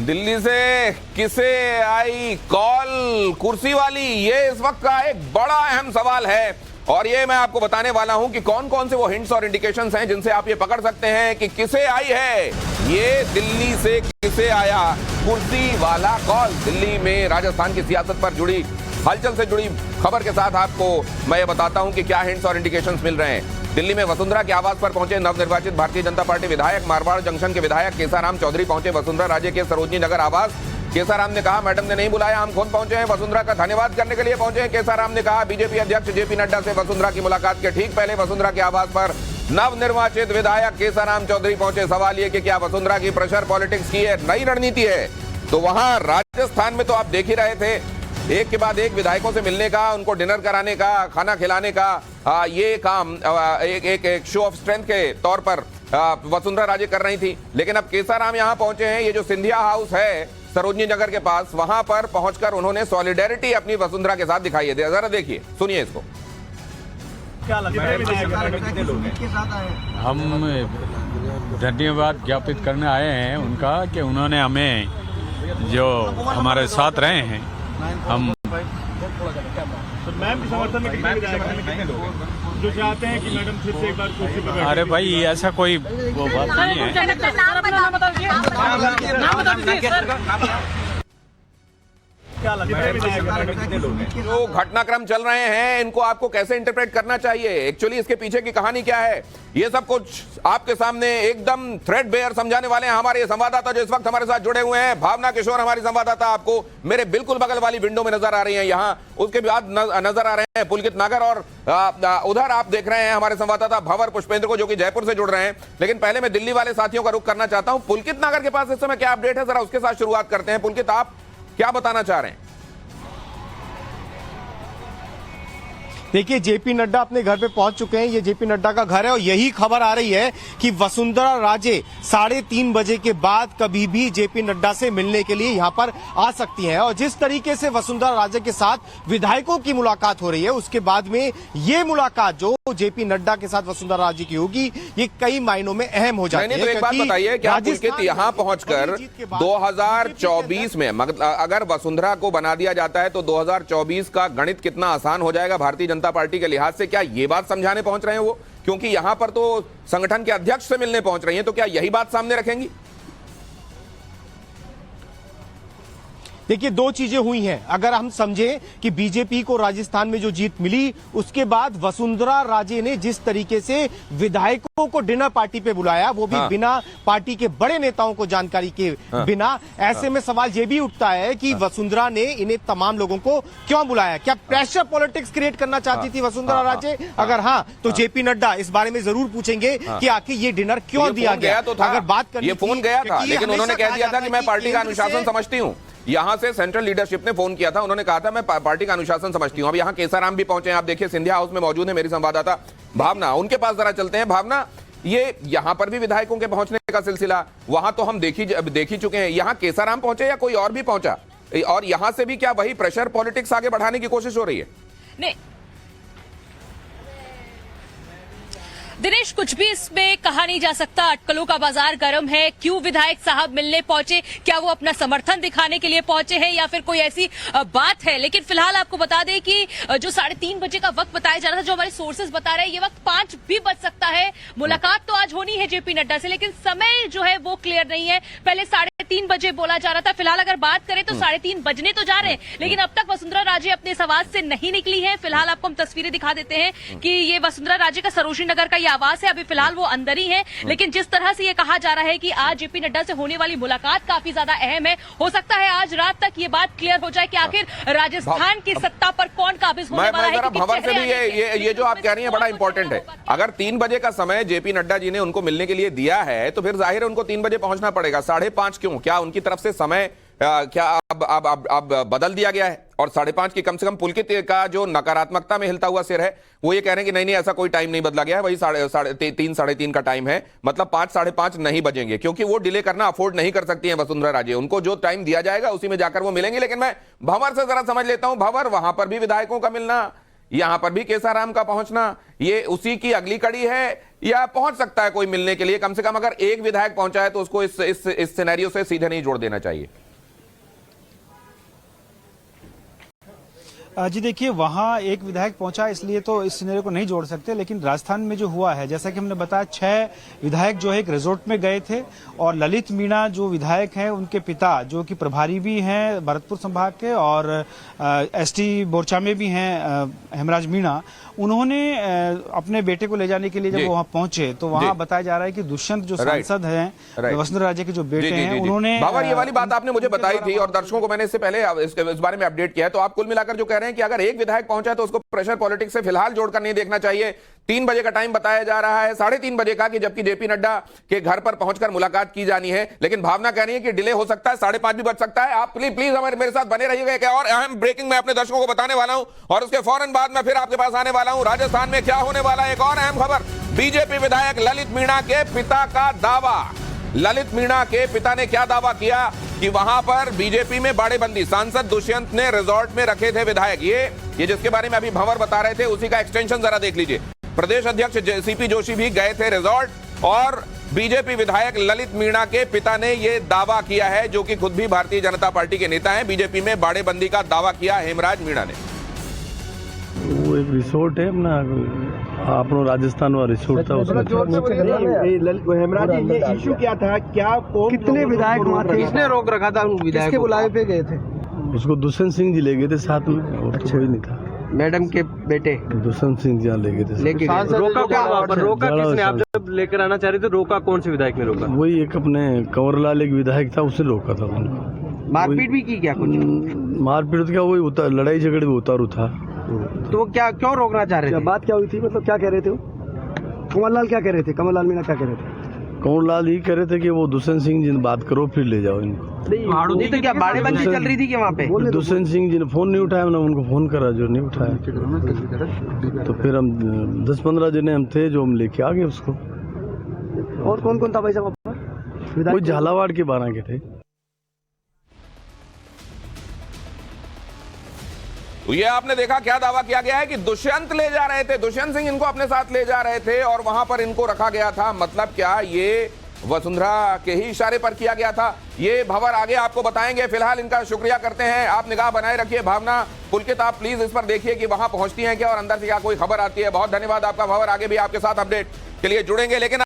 दिल्ली से किसे I call कुर्सी वाली, ये इस वक्त का एक बड़ा अहम सवाल है। और ये मैं आपको बताने वाला हूं कि कौन कौन से वो हिंट्स और इंडिकेशंस हैं जिनसे आप ये पकड़ सकते हैं कि किसे आई है ये दिल्ली से किसे आया कुर्सी वाला कॉल। दिल्ली में राजस्थान की सियासत पर जुड़ी हलचल से जुड़ी खबर के साथ आपको मैं ये बताता हूं कि क्या हिंट्स और इंडिकेशंस मिल रहे हैं। दिल्ली में वसुंधरा के आवास पर पहुंचे नवनिर्वाचित भारतीय जनता पार्टी विधायक। मारवाड़ जंक्शन के विधायक केसाराम चौधरी पहुंचे वसुंधरा राजे के सरोजनी नगर आवास। केसाराम ने कहा, मैडम ने नहीं बुलाया, हम खुद पहुंचे हैं। वसुंधरा का धन्यवाद करने के लिए पहुंचे हैं। केसाराम ने कहा, बीजेपी अध्यक्ष जेपी नड्डा से वसुंधरा की मुलाकात के ठीक पहले वसुंधरा के आवास पर नवनिर्वाचित विधायक केसाराम चौधरी पहुंचे। सवाल ये कि क्या वसुंधरा की प्रेशर पॉलिटिक्स की है नई रणनीति है? तो वहां राजस्थान में तो आप देख ही रहे थे, एक के बाद एक विधायकों से मिलने का, उनको डिनर कराने का, खाना खिलाने का ये काम एक शो ऑफ स्ट्रेंथ के तौर पर वसुंधरा राजे कर रही थी। लेकिन अब केसाराम यहां पहुंचे हैं, ये जो सिंधिया हाउस है सरोजनी नगर के पास, वहां पर पहुंचकर उन्होंने सॉलिडेरिटी अपनी वसुंधरा के साथ दिखाई है। जरा देखिए, सुनिए इसको। क्या लगता है हम धन्यवाद ज्ञापित करने आए हैं उनका कि उन्होंने हमें जो हमारे साथ रहे हैं। हम तो मैम के समर्थन में कितने विधायक हैं जो चाहते हैं कि मैडम फिर से एक बार कुर्सी पर बैठें? अरे भाई ऐसा कोई वो बात नहीं है। क्या लगता है जो घटनाक्रम चल रहे हैं इनको आपको कैसे इंटरप्रेट करना चाहिए? एक्चुअली इसके पीछे की कहानी क्या है, ये सब कुछ आपके सामने एकदम थ्रेड बेयर समझाने वाले हैं हमारे संवाददाता जो इस वक्त हमारे साथ जुड़े हुए हैं। भावना किशोर हमारी संवाददाता आपको मेरे बिल्कुल बगल वाली विंडो में नजर आ रही है यहाँ। उसके बाद नजर आ रहे हैं पुलकित नागर और उधर आप देख रहे हैं हमारे संवाददाता भंवर पुष्पेंद्र को जो कि जयपुर से जुड़ रहे हैं। लेकिन पहले मैं दिल्ली वाले साथियों का रुख करना चाहता हूं। पुलकित नागर के पास इस समय क्या अपडेट है, जरा उसके साथ शुरुआत करते हैं। पुलकित, आप क्या बताना चाह रहे हैं? देखिए, जेपी नड्डा अपने घर पे पहुंच चुके हैं। ये जेपी नड्डा का घर है और यही खबर आ रही है कि वसुंधरा राजे 3:30 बजे के बाद कभी भी जेपी नड्डा से मिलने के लिए यहां पर आ सकती हैं। और जिस तरीके से वसुंधरा राजे के साथ विधायकों की मुलाकात हो रही है, उसके बाद में ये मुलाकात जो जेपी नड्डा के साथ वसुंधरा राजे की होगी, ये कई मायनों में अहम हो जाती है। तो एक बात बताइए, क्या पुलकित यहां पहुंचकर 2024 में अगर वसुंधरा को बना दिया जाता है तो 2024 का गणित कितना आसान हो जाएगा भारतीय जनता पार्टी के लिहाज से? क्या ये बात समझाने पहुंच रहे हैं वो? क्योंकि यहां पर तो संगठन के अध्यक्ष से मिलने पहुंच रही हैं, तो क्या यही बात सामने रखेंगी? देखिए, दो चीजें हुई हैं। अगर हम समझें कि बीजेपी को राजस्थान में जो जीत मिली, उसके बाद वसुंधरा राजे ने जिस तरीके से विधायकों को डिनर पार्टी पे बुलाया, वो भी बिना पार्टी के बड़े नेताओं को जानकारी के बिना, ऐसे में सवाल ये भी उठता है कि वसुंधरा ने इन्हें तमाम लोगों को क्यों बुलाया? क्या प्रेशर पॉलिटिक्स क्रिएट करना चाहती थी वसुंधरा राजे? अगर हाँ, तो जेपी नड्डा इस बारे में जरूर पूछेंगे कि आखिर ये डिनर क्यों दिया गया। तो अगर बात करनी, ये फोन गया था, लेकिन उन्होंने कह दिया था कि मैं पार्टी का अनुशासन समझती हूं। यहां से सेंट्रल लीडरशिप ने फोन किया था, उन्होंने कहा था मैं पार्टी का अनुशासन समझती हूं। अब यहां केसाराम भी पहुंचे हैं, आप देखिए सिंधिया हाउस में मौजूद है मेरी संवाददाता भावना, उनके पास जरा चलते हैं। भावना, ये यहां पर भी विधायकों के पहुंचने का सिलसिला वहां तो हम देख ही चुके हैं। यहां केसाराम पहुंचे या कोई और भी पहुंचा? और यहां से भी क्या वही प्रेशर पॉलिटिक्स आगे बढ़ाने की कोशिश हो रही है? नहीं दिनेश, कुछ भी इसमें कहा नहीं जा सकता। अटकलों का बाजार गर्म है। क्यों विधायक साहब मिलने पहुंचे? क्या वो अपना समर्थन दिखाने के लिए पहुंचे हैं या फिर कोई ऐसी बात है? लेकिन फिलहाल आपको बता दें कि जो 3:30 बजे का वक्त बताया जा रहा था, जो हमारे सोर्सेज बता रहे हैं, ये वक्त 5 भी बज सकता है। मुलाकात तो आज होनी है जेपी नड्डा से, लेकिन समय जो है वो क्लियर नहीं है। पहले 3:30 बजे बोला जा रहा था। फिलहाल अगर बात करें तो 3:30 बजने तो जा रहे हैं, लेकिन अब तक वसुंधरा राजे अपने इस आवास से नहीं निकली है। फिलहाल आपको हम तस्वीरें दिखा देते हैं कि ये वसुंधरा राजे का सरोजनी नगर का आवास है। अभी फिलहाल वो अंदर ही है, लेकिन जिस तरह से ये कहा जा रहा है कि आज जेपी नड्डा से होने वाली मुलाकात काफी ज्यादा अहम है, हो सकता है आज रात तक ये बात क्लियर हो जाए कि आखिर राजस्थान की सत्ता पर कौन काबिज होने वाला है। भंवर से भी ये जो आप कह रही हैं बड़ा इंपॉर्टेंट है। अगर 3 बजे का समय जेपी नड्डा जी ने उनको मिलने के लिए दिया है तो फिर जाहिर है उनको 3 बजे पहुंचना पड़ेगा। 5:30 क्यों? क्या उनकी तरफ से समय क्या अब बदल दिया गया है? और 5:30 की कम से कम पुलकित का जो नकारात्मकता में हिलता हुआ सिर है वो ये कह रहे हैं कि नहीं ऐसा कोई टाइम नहीं बदला गया है, वही 3:30 का टाइम है। मतलब 5-5:30 नहीं बजेंगे, क्योंकि वो डिले करना अफोर्ड नहीं कर सकती है वसुंधरा राजे। उनको जो टाइम दिया जाएगा उसी में जाकर वो मिलेंगे। लेकिन मैं भंवर से जरा समझ लेता हूं। भंवर, वहां पर भी विधायकों का मिलना यहां पर भी केसाराम का पहुंचना ये उसी की अगली कड़ी है, या पहुंच सकता है कोई मिलने के लिए? कम से कम अगर एक विधायक पहुंचा है तो उसको इस सिनेरियो से सीधे नहीं जोड़ देना चाहिए। जी देखिए, वहाँ एक विधायक पहुंचा इसलिए तो इस सिनेरियो को नहीं जोड़ सकते, लेकिन राजस्थान में जो हुआ है, जैसा कि हमने बताया, 6 विधायक जो है एक रिजॉर्ट में गए थे और ललित मीणा जो विधायक हैं उनके पिता जो कि प्रभारी भी हैं भरतपुर संभाग के और एसटी मोर्चा में भी हैं हेमराज मीणा, उन्होंने अपने बेटे को ले जाने के लिए जब वहां पहुंचे तो वहां बताया जा रहा है कि दुष्यंत जो सांसद हैं वसुंधरा राजे के जो बेटे हैं उन्होंने बाबर, ये वाली बात आपने मुझे बताई थी और दर्शकों को मैंने इससे पहले इस बारे में अपडेट किया है। तो आप कुल मिलाकर जो कह रहे हैं कि अगर एक विधायक पहुंचा है तो उसको प्रेशर पॉलिटिक्स से फिलहाल जोड़कर नहीं देखना चाहिए। 3 बजे का टाइम बताया जा रहा है, 3:30 बजे का, कि जबकि जेपी नड्डा के घर पर पहुंचकर मुलाकात की जानी है। लेकिन भावना कह रही है कि डिले हो सकता है, 5:30 भी बज सकता है। आप प्लीज हमारे मेरे साथ बने रहिएगा। एक और अहम ब्रेकिंग मैं अपने दर्शकों को बताने वाला हूं और उसके फौरन बाद मैं फिर आपके पास आने वाला हूं। राजस्थान में क्या होने वाला है, एक और अहम खबर। बीजेपी विधायक ललित मीणा के पिता का दावा। ललित मीणा के पिता ने क्या दावा किया कि वहां पर बीजेपी में बाड़ेबंदी, सांसद दुष्यंत ने रिजॉर्ट में रखे थे विधायक। ये जिसके बारे में अभी भंवर बता रहे थे उसी का एक्सटेंशन जरा देख लीजिए। प्रदेश अध्यक्ष सीपी जोशी भी गए थे रिजॉर्ट और बीजेपी विधायक ललित मीणा के पिता ने यह दावा किया है, जो कि खुद भी भारतीय जनता पार्टी के नेता हैं। बीजेपी में बाड़ेबंदी का दावा किया हेमराज मीणा ने। वो एक रिसोर्ट है अपना, अपनो राजस्थान वाला रिसोर्ट था उसमें। हेमराज जी, ये इशू क्या था? क्या कितने विधायक वहाँ थे? किसने रोक रखा था उन विधायक? किसके बुलावे पे गए थे? उसको दुष्यंत सिंह जी ले गए थे साथ में, और तो कोई नहीं था। मैडम के बेटे दुष्यंत सिंह जी ले गए थे। रोका क्या वहाँ पर? रोका किसने? आप जब लेकर आना चाह रहे थे, रोका कौन से विधायक ने रोका? वही एक अपने कंवरलाल एक विधायक था, उससे रोका था उनको। मारपीट भी की क्या? कुछ मारपीट क्या, वही लड़ाई झगड़े में उतारू था। तो क्या क्यों रोकना चाह रहे थे? बात क्या हुई थी, मतलब क्या कह रहे थे? कमललाल क्या कह रहे थे? कमललाल मीणा क्या कह रहे थे? कंवरलाल ही कह रहे थे कि वो दुष्यंत सिंह जी ने बात करो फिर ले जाओ इनको। नहीं तो क्या बाड़ेबंदी चल रही थी कि वहाँ पे? दुष्यंत सिंह जी ने फोन नहीं उठाया, हमने उनको फोन करा, जो नहीं उठाया। तो फिर हम 10-15 जने हम थे जो हम लेके आ गए उसको। और कौन कौन था भाई साहब? कोई झालावाड़ के 12 के थे। तो ये आपने देखा क्या दावा किया गया है कि दुष्यंत ले जा रहे थे, दुष्यंत सिंह इनको अपने साथ ले जा रहे थे और वहां पर इनको रखा गया था। मतलब क्या ये वसुंधरा के ही इशारे पर किया गया था? ये भंवर आगे आपको बताएंगे। फिलहाल इनका शुक्रिया करते हैं। आप निगाह बनाए रखिए। भावना पुलकित, आप प्लीज इस पर देखिए कि वहां पहुंचती हैं क्या और अंदर से क्या कोई खबर आती है। बहुत धन्यवाद आपका भंवर। आगे भी आपके साथ अपडेट के लिए जुड़ेंगे, लेकिन